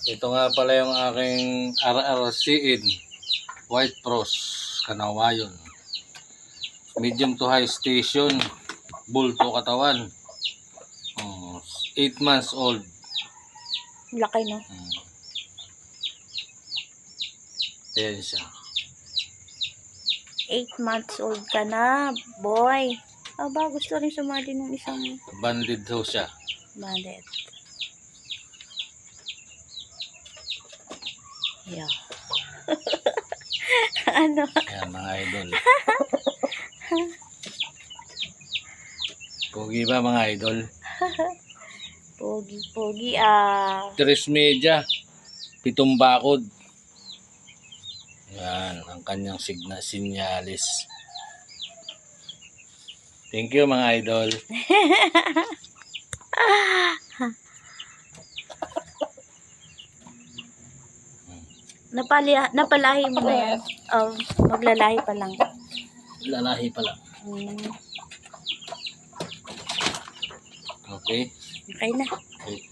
Ito nga pala yung aking RRCN White Cross Kanawayon. Medium to high station. Bulto katawan. 8 months old. Laki, no? Ayan siya. 8 months old ka na, boy. Aba, gusto rin sumali ng isang Banded daw siya. bandit. Yeah. Ano? Ayan mga idol. Pogi ba mga idol? Pogi, 3 media. 7 bakod. Yan, ang kanyang sinyalis. Thank you mga idol. Napalahi mo na yan. Maglalahi pa lang. Lalahi pa lang. Okay. Okay na. Okay.